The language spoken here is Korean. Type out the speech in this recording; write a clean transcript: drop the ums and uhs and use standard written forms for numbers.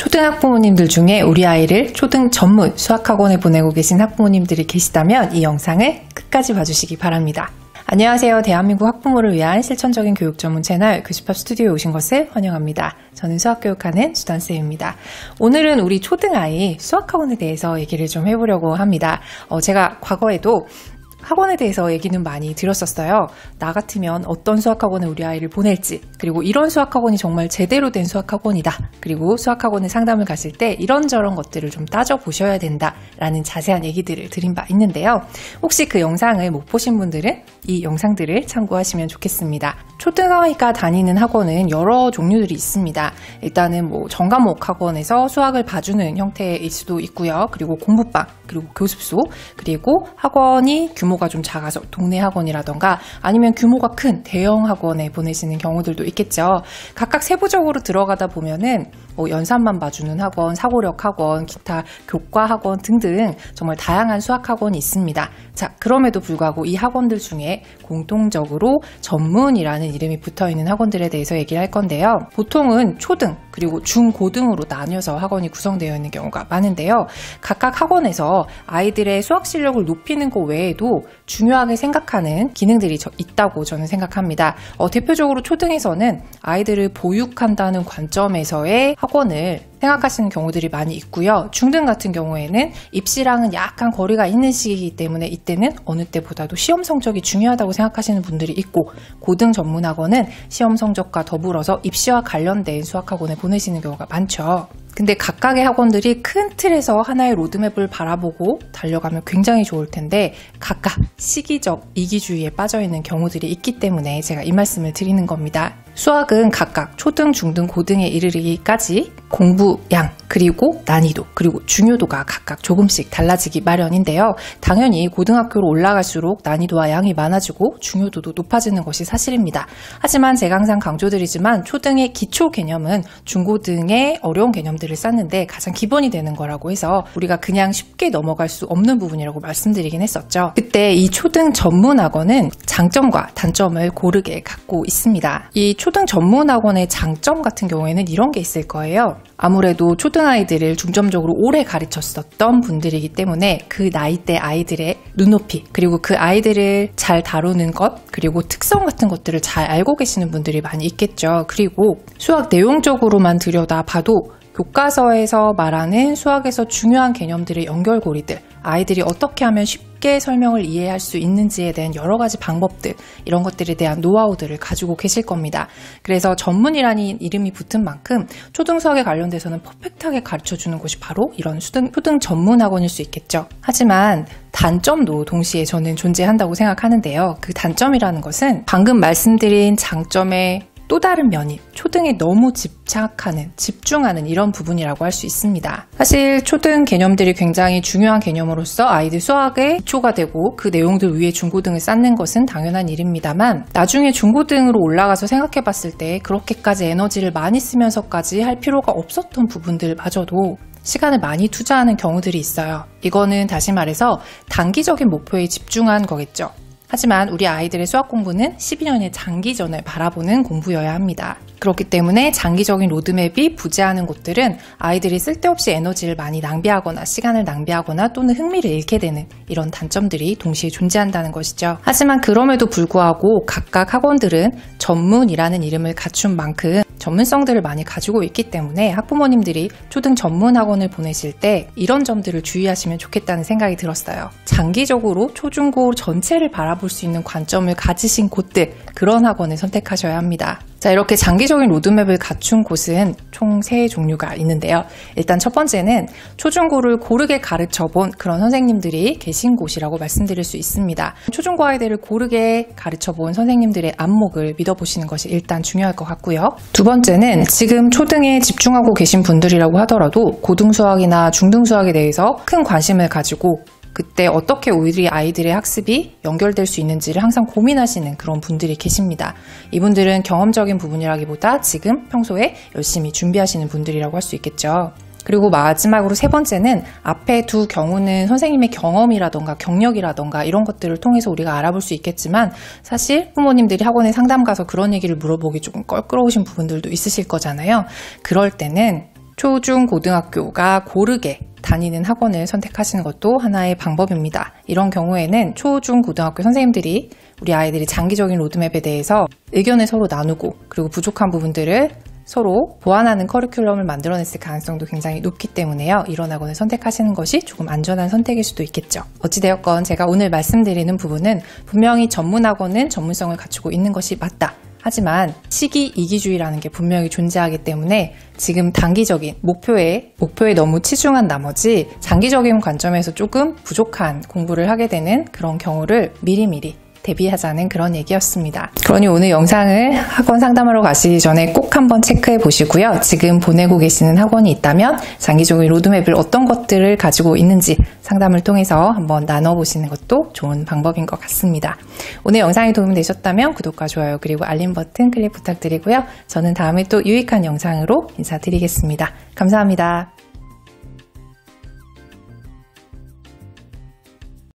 초등학부모님들 중에 우리 아이를 초등 전문 수학학원에 보내고 계신 학부모님들이 계시다면 이 영상을 끝까지 봐주시기 바랍니다. 안녕하세요. 대한민국 학부모를 위한 실천적인 교육 전문 채널 교집합 스튜디오에 오신 것을 환영합니다. 저는 수학교육하는 수단쌤입니다. 오늘은 우리 초등아이 수학학원에 대해서 얘기를 좀 해보려고 합니다. 제가 과거에도 학원에 대해서 얘기는 많이 들었었어요. 나 같으면 어떤 수학학원에 우리 아이를 보낼지, 그리고 이런 수학학원이 정말 제대로 된 수학학원이다, 그리고 수학학원에 상담을 가실 때 이런저런 것들을 좀 따져보셔야 된다라는 자세한 얘기들을 드린 바 있는데요. 혹시 그 영상을 못 보신 분들은 이 영상들을 참고하시면 좋겠습니다. 초등아이가 다니는 학원은 여러 종류들이 있습니다. 일단은 전과목 학원에서 수학을 봐주는 형태일 수도 있고요. 그리고 공부방, 그리고 교습소, 그리고 학원이 규모가 좀 작아서 동네 학원이라던가 아니면 규모가 큰 대형 학원에 보내시는 경우들도 있겠죠. 각각 세부적으로 들어가다 보면은 연산만 봐주는 학원, 사고력 학원, 기타 교과 학원 등등 정말 다양한 수학 학원이 있습니다. 자, 그럼에도 불구하고 이 학원들 중에 공통적으로 전문이라는 이름이 붙어있는 학원들에 대해서 얘기를 할 건데요. 보통은 초등, 그리고 중고등으로 나뉘어서 학원이 구성되어 있는 경우가 많은데요. 각각 학원에서 아이들의 수학 실력을 높이는 것 외에도 중요하게 생각하는 기능들이 있다고 저는 생각합니다. 대표적으로 초등에서는 아이들을 보육한다는 관점에서의 학원을 생각하시는 경우들이 많이 있고요. 중등 같은 경우에는 입시랑은 약간 거리가 있는 시기이기 때문에 이때는 어느 때보다도 시험 성적이 중요하다고 생각하시는 분들이 있고, 고등 전문학원은 시험 성적과 더불어서 입시와 관련된 수학학원에 보내시는 경우가 많죠. 근데 각각의 학원들이 큰 틀에서 하나의 로드맵을 바라보고 달려가면 굉장히 좋을 텐데 각각 시기적 이기주의에 빠져있는 경우들이 있기 때문에 제가 이 말씀을 드리는 겁니다. 수학은 각각 초등, 중등, 고등에 이르기까지 공부량, 그리고 난이도, 그리고 중요도가 각각 조금씩 달라지기 마련인데요. 당연히 고등학교로 올라갈수록 난이도와 양이 많아지고 중요도도 높아지는 것이 사실입니다. 하지만 제가 항상 강조드리지만 초등의 기초 개념은 중고등의 어려운 개념들을 쌓는데 가장 기본이 되는 거라고 해서 우리가 그냥 쉽게 넘어갈 수 없는 부분이라고 말씀드리긴 했었죠. 그때 이 초등 전문학원은 장점과 단점을 고르게 갖고 있습니다. 이 초등 전문학원의 장점 같은 경우에는 이런 게 있을 거예요. 아무래도 초등아이들을 중점적으로 오래 가르쳤었던 분들이기 때문에 그 나이대 아이들의 눈높이, 그리고 그 아이들을 잘 다루는 것, 그리고 특성 같은 것들을 잘 알고 계시는 분들이 많이 있겠죠. 그리고 수학 내용적으로만 들여다봐도 교과서에서 말하는 수학에서 중요한 개념들의 연결고리들, 아이들이 어떻게 하면 쉽게 설명을 이해할 수 있는지에 대한 여러 가지 방법들, 이런 것들에 대한 노하우들을 가지고 계실 겁니다. 그래서 전문이라는 이름이 붙은 만큼 초등 수학에 관련돼서는 퍼펙트하게 가르쳐주는 곳이 바로 이런 초등 전문 학원일 수 있겠죠. 하지만 단점도 동시에 저는 존재한다고 생각하는데요. 그 단점이라는 것은 방금 말씀드린 장점의 또 다른 면이 초등에 너무 집중하는 이런 부분이라고 할 수 있습니다. 사실 초등 개념들이 굉장히 중요한 개념으로서 아이들 수학의 기초가 되고 그 내용들 위에 중고등을 쌓는 것은 당연한 일입니다만, 나중에 중고등으로 올라가서 생각해 봤을 때 그렇게까지 에너지를 많이 쓰면서까지 할 필요가 없었던 부분들마저도 시간을 많이 투자하는 경우들이 있어요. 이거는 다시 말해서 단기적인 목표에 집중한 거겠죠. 하지만 우리 아이들의 수학 공부는 12년의 장기전을 바라보는 공부여야 합니다. 그렇기 때문에 장기적인 로드맵이 부재하는 곳들은 아이들이 쓸데없이 에너지를 많이 낭비하거나 시간을 낭비하거나 또는 흥미를 잃게 되는 이런 단점들이 동시에 존재한다는 것이죠. 하지만 그럼에도 불구하고 각각 학원들은 전문이라는 이름을 갖춘 만큼 전문성들을 많이 가지고 있기 때문에 학부모님들이 초등 전문 학원을 보내실 때 이런 점들을 주의하시면 좋겠다는 생각이 들었어요. 장기적으로 초중고 전체를 바라볼 수 있는 관점을 가지신 곳들, 그런 학원을 선택하셔야 합니다. 자, 이렇게 장기적인 로드맵을 갖춘 곳은 총 3종류가 있는데요. 일단 첫 번째는 초중고를 고르게 가르쳐본 그런 선생님들이 계신 곳이라고 말씀드릴 수 있습니다. 초중고 아이들을 고르게 가르쳐본 선생님들의 안목을 믿어보시는 것이 일단 중요할 것 같고요. 두 번째는 지금 초등에 집중하고 계신 분들이라고 하더라도 고등수학이나 중등수학에 대해서 큰 관심을 가지고 그때 어떻게 우리 아이들의 학습이 연결될 수 있는지를 항상 고민하시는 그런 분들이 계십니다. 이분들은 경험적인 부분이라기보다 지금 평소에 열심히 준비하시는 분들이라고 할 수 있겠죠. 그리고 마지막으로 세 번째는 앞에 두 경우는 선생님의 경험이라던가 경력이라던가 이런 것들을 통해서 우리가 알아볼 수 있겠지만 사실 부모님들이 학원에 상담 가서 그런 얘기를 물어보기 조금 껄끄러우신 부분들도 있으실 거잖아요. 그럴 때는 초, 중, 고등학교가 고르게 다니는 학원을 선택하시는 것도 하나의 방법입니다. 이런 경우에는 초, 중, 고등학교 선생님들이 우리 아이들이 장기적인 로드맵에 대해서 의견을 서로 나누고 그리고 부족한 부분들을 서로 보완하는 커리큘럼을 만들어냈을 가능성도 굉장히 높기 때문에요. 이런 학원을 선택하시는 것이 조금 안전한 선택일 수도 있겠죠. 어찌되었건 제가 오늘 말씀드리는 부분은 분명히 전문 학원은 전문성을 갖추고 있는 것이 맞다. 하지만 시기 이기주의라는 게 분명히 존재하기 때문에 지금 단기적인 목표에 너무 치중한 나머지 장기적인 관점에서 조금 부족한 공부를 하게 되는 그런 경우를 미리미리 대비하자는 그런 얘기였습니다. 그러니 오늘 영상을 학원 상담하러 가시기 전에 꼭 한번 체크해 보시고요. 지금 보내고 계시는 학원이 있다면 장기적인 로드맵을 어떤 것들을 가지고 있는지 상담을 통해서 한번 나눠보시는 것도 좋은 방법인 것 같습니다. 오늘 영상이 도움이 되셨다면 구독과 좋아요 그리고 알림 버튼 클릭 부탁드리고요. 저는 다음에 또 유익한 영상으로 인사드리겠습니다. 감사합니다.